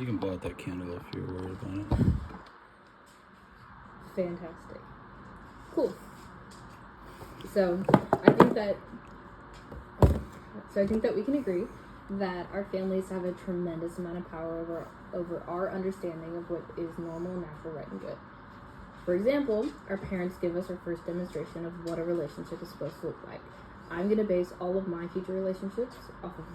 You can blow out that candle if you're worried about it. Fantastic. Cool. So I think that we can agree that our families have a tremendous amount of power over our understanding of what is normal, natural, right, and good. For example, our parents give us our first demonstration of what a relationship is supposed to look like. I'm going to base all of my future relationships off of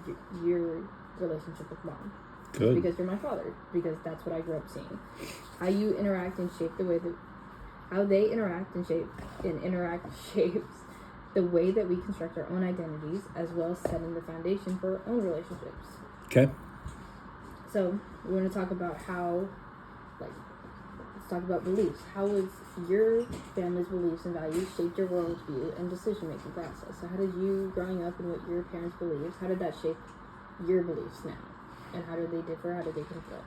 your relationship with mom. Good. Because you're my father. Because that's what I grew up seeing. How you interact and shape the way that... How they interact and shapes the way that we construct our own identities, as well as setting the foundation for our own relationships. Okay. So, we're going to talk about how... let's talk about beliefs. How has your family's beliefs and values shaped your worldview and decision-making process? So how did you, growing up in what your parents believed, how did that shape your beliefs now? And how do they differ? How do they conflict?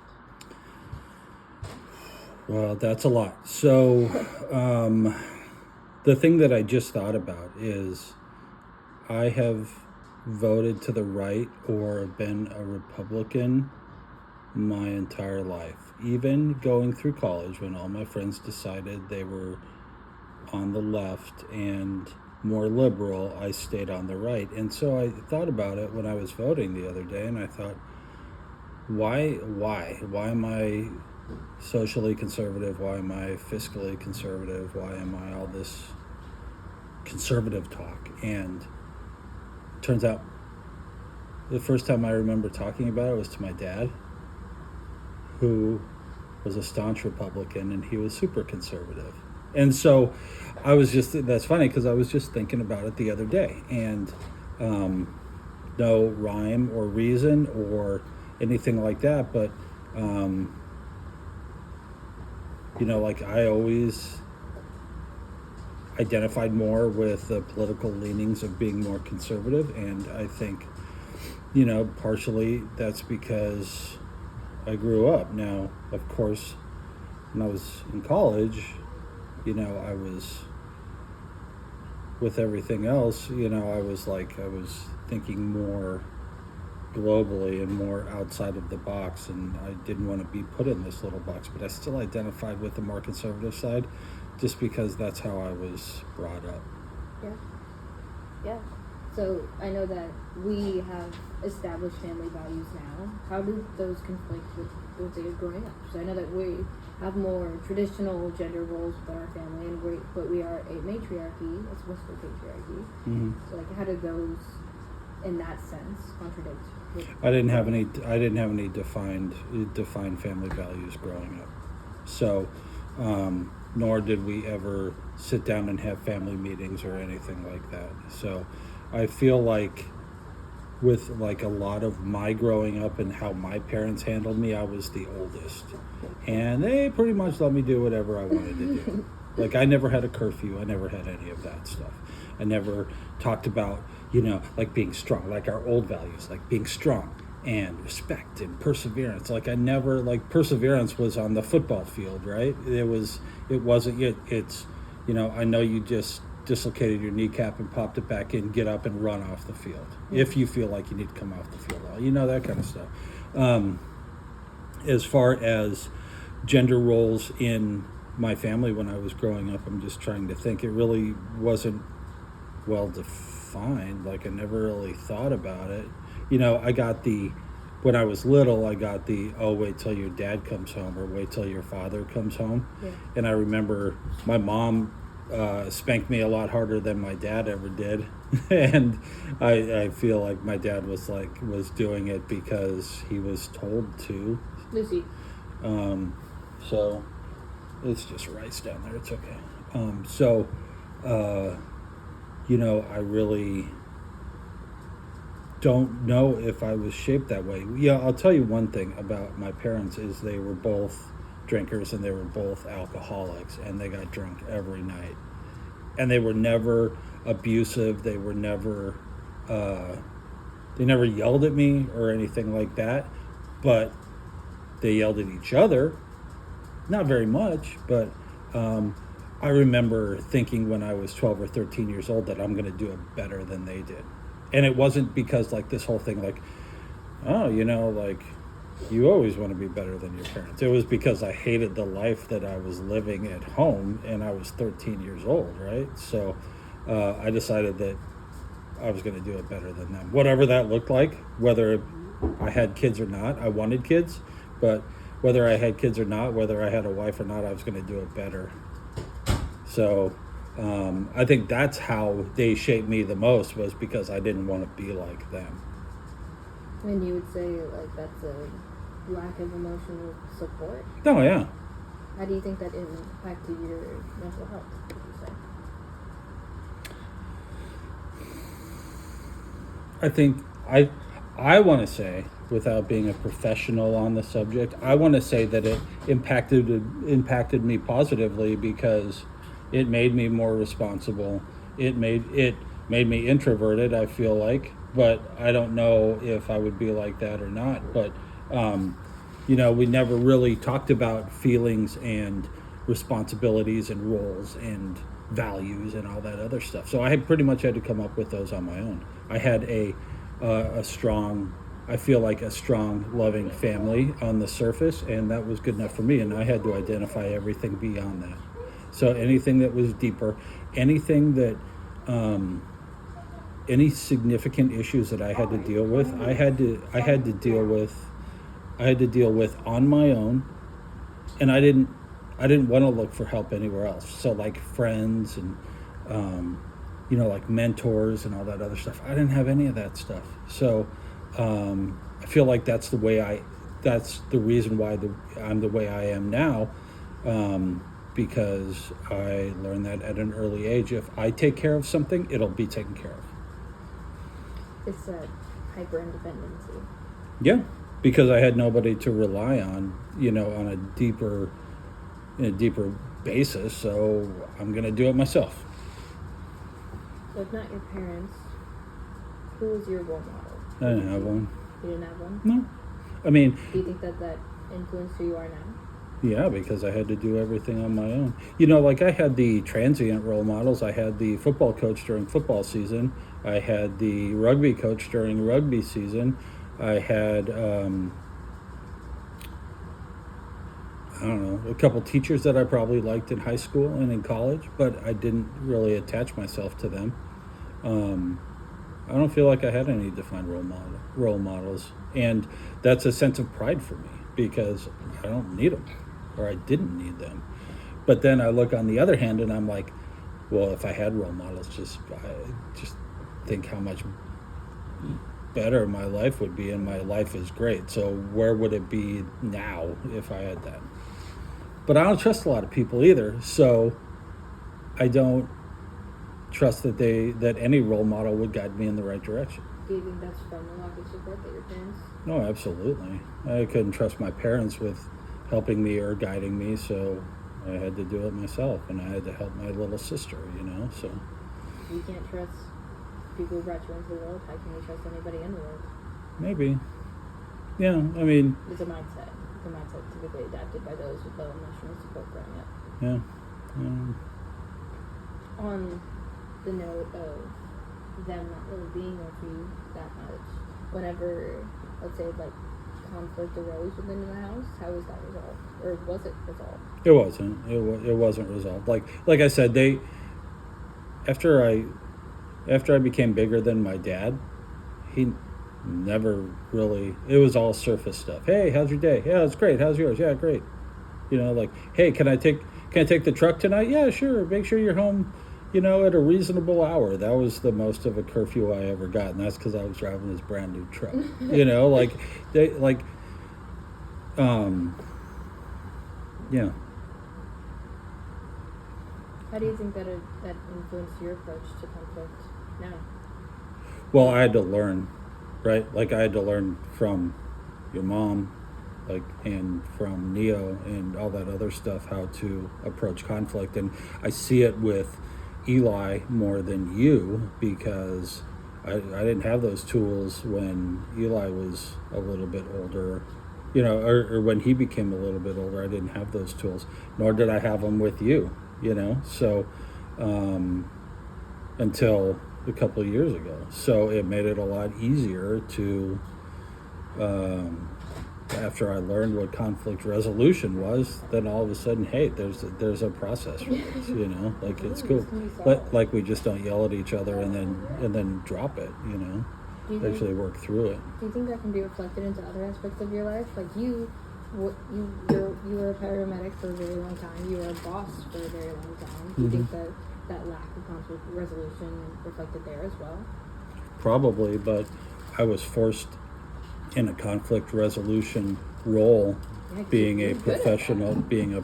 Well, that's a lot. So, the thing that I just thought about is I have voted to the right or been a Republican my entire life. Even going through college when all my friends decided they were on the left and more liberal, I stayed on the right. And so I thought about it when I was voting the other day, and I thought, why am I socially conservative? Why am I fiscally conservative? Why am I all this conservative talk? And it turns out the first time I remember talking about it was to my dad, who was a staunch Republican, and he was super conservative. And so I was that's funny because I was just thinking about it the other day, and no rhyme or reason or anything like that, but like I always identified more with the political leanings of being more conservative, and I think partially that's because I grew up. Now, of course, when I was in college, I was with everything else, I was thinking more globally and more outside of the box, and I didn't want to be put in this little box, but I still identified with the more conservative side just because that's how I was brought up. Yeah. So I know that we have established family values now. How do those conflict with days growing up? So I know that we have more traditional gender roles within our family, but we are a matriarchy, a Western patriarchy. Mm-hmm. So how do those, in that sense, contradict? I didn't have any defined family values growing up. So, nor did we ever sit down and have family meetings or anything like that. So, I feel like with a lot of my growing up and how my parents handled me, I was the oldest, and they pretty much let me do whatever I wanted to do. I never had a curfew. I never had any of that stuff. I never talked about being strong, like our old values, like being strong and respect and perseverance. Perseverance was on the football field, right? It's I know you just dislocated your kneecap and popped it back in, get up and run off the field. Mm-hmm. If you feel like you need to come off the field, that kind of stuff. As far as gender roles in my family when I was growing up, I'm just trying to think. It really wasn't well defined. I never really thought about it. When I was little, I got wait till your dad comes home, or wait till your father comes home. Yeah. And I remember my mom spanked me a lot harder than my dad ever did. And I feel like my dad was doing it because he was told to. Lucy. So it's just rice down there. It's okay. I really don't know if I was shaped that way. Yeah, I'll tell you one thing about my parents is they were both drinkers and they were both alcoholics, and they got drunk every night. And they were never abusive. They were never they never yelled at me or anything like that, but they yelled at each other. Not very much, but I remember thinking when I was 12 or 13 years old that I'm going to do it better than they did. And it wasn't because this whole thing you always want to be better than your parents. It was because I hated the life that I was living at home, and I was 13 years old, right? So I decided that I was going to do it better than them, whatever that looked like. Whether I had kids or not, I wanted kids, but whether I had kids or not, whether I had a wife or not, I was going to do it better. So I think that's how they shaped me the most, was because I didn't want to be like them. And you would say like that's a lack of emotional support. Oh yeah. How do you think that impacted your mental health? Would you say? I think I want to say, without being a professional on the subject, I want to say that it impacted me positively, because it made me more responsible. It made me introverted, I feel like, but I don't know if I would be like that or not. But we never really talked about feelings and responsibilities and roles and values and all that other stuff. So I had pretty much had to come up with those on my own. I had a strong, I feel like a strong, loving family on the surface, and that was good enough for me. And I had to identify everything beyond that. So anything that was deeper, anything that, any significant issues that I had to deal with, I had to deal with on my own, and I didn't want to look for help anywhere else. So like friends and like mentors and all that other stuff, I didn't have any of that stuff. So I feel like that's the reason why I'm the way I am now, because I learned that at an early age. If I take care of something, it'll be taken care of. It's that hyper independency. Yeah, because I had nobody to rely on, on a deeper basis. So I'm gonna do it myself. So if not your parents, who was your role model? I didn't have one. You didn't have one? No. I mean, do you think that influenced who you are now? Yeah, because I had to do everything on my own. Like I had the transient role models. I had the football coach during football season. I had the rugby coach during rugby season. I had, I don't know, a couple teachers that I probably liked in high school and in college, but I didn't really attach myself to them. I don't feel like I had any defined role models. And that's a sense of pride for me, because I don't need them, or I didn't need them. But then I look on the other hand and I'm like, well, if I had role models, I just think how much better my life would be, and my life is great. So where would it be now if I had that? But I don't trust a lot of people either, so I don't trust that any role model would guide me in the right direction. Do you think that's from the lack of support that your parents? No, absolutely. I couldn't trust my parents with helping me or guiding me, so I had to do it myself, and I had to help my little sister, so. You can't trust people who brought you into the world. How can you trust anybody in the world? Maybe. Yeah, I mean. It's a mindset. It's a mindset typically adapted by those with low emotional support growing up. Yeah. On the note of them not really being there for you that much, whenever, let's say, like, conflict arose within the house, how was that resolved? Or was it resolved? It wasn't. It wasn't resolved. Like I said, after I became bigger than my dad, he never really, it was all surface stuff. Hey, how's your day? Yeah, it's great. How's yours? Yeah, great. Hey, can I take the truck tonight? Yeah, sure. Make sure you're home, at a reasonable hour. That was the most of a curfew I ever got, and that's because I was driving this brand new truck. Yeah. How do you think that influenced your approach to conflict now? Well, I had to learn, right? I had to learn from your mom, and from Neo and all that other stuff, how to approach conflict. And I see it with Eli more than you, because I didn't have those tools when Eli was a little bit older, or when he became a little bit older. I didn't have those tools, nor did I have them with you, so until a couple of years ago. So it made it a lot easier to after I learned what conflict resolution was, then all of a sudden, hey, there's a process for this, you know, like it's Yeah, cool. this can be solved. Like we just don't yell at each other and then drop it, you know, Do you think, actually work through it. do you think that can be reflected into other aspects of your life? Like you were a paramedic for a very long time. You were a boss for a very long time. Do you think that that lack of conflict resolution reflected there as well? Probably, but I was forced in a conflict resolution role, Yeah, being you're a good at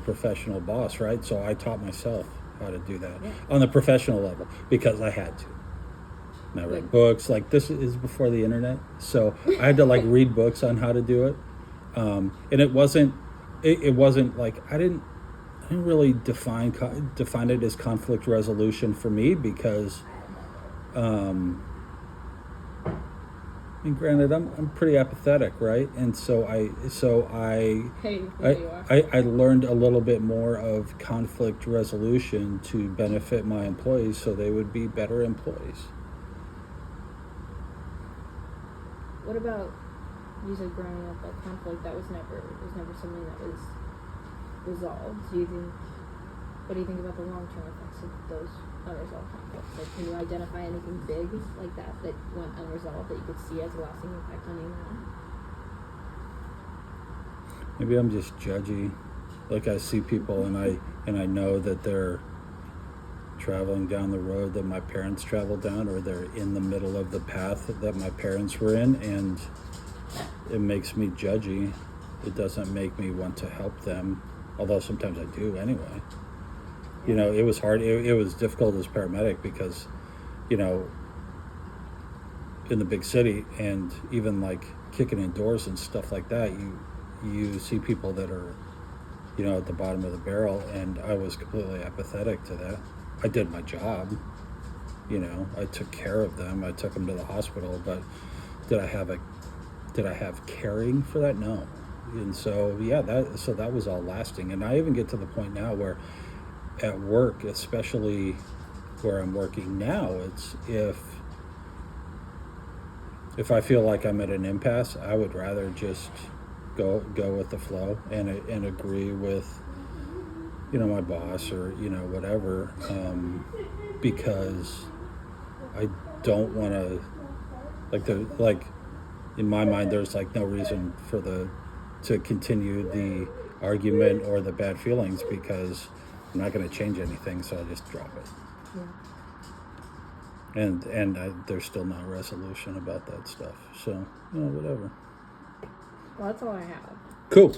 professional boss, right? So I taught myself how to do that Yeah. on the professional level because I had to. And I read Like- books. Like this is before the internet, so I had to like read books on how to do it. And it wasn't like I didn't really define it as conflict resolution for me because I mean, granted, I'm pretty apathetic, right? And so I Hey, there you are. I learned a little bit more of conflict resolution to benefit my employees, so they would be better employees. What about, you said growing up, like conflict that was never something that was resolved. What do you think about the long-term effects of those unresolved conflicts? Like, can you identify anything big like that went unresolved that you could see as a lasting impact on you now? Maybe I'm just judgy. Like I see people and I know that they're traveling down the road that my parents traveled down, or they're in the middle of the path that my parents were in, and it makes me judgy. It doesn't make me want to help them, although sometimes I do anyway. You know, it was hard. It was difficult as paramedic because, you know, in the big city and even like kicking in doors and stuff like that, you see people that are, you know, at the bottom of the barrel, and I was completely apathetic to that. I did my job, you know, I took care of them. I took them to the hospital, but did I have caring for that? No. And so that was all lasting. And I even get to the point now where at work, especially where I'm working now, it's if I feel like I'm at an impasse, I would rather just go with the flow and agree with, you know, my boss or, you know, whatever, because I don't want to like in my mind there's like no reason to continue the argument or the bad feelings because I'm not going to change anything, so I just drop it. Yeah. And there's still no resolution about that stuff. So, you know, whatever. Well, that's all I have. Cool.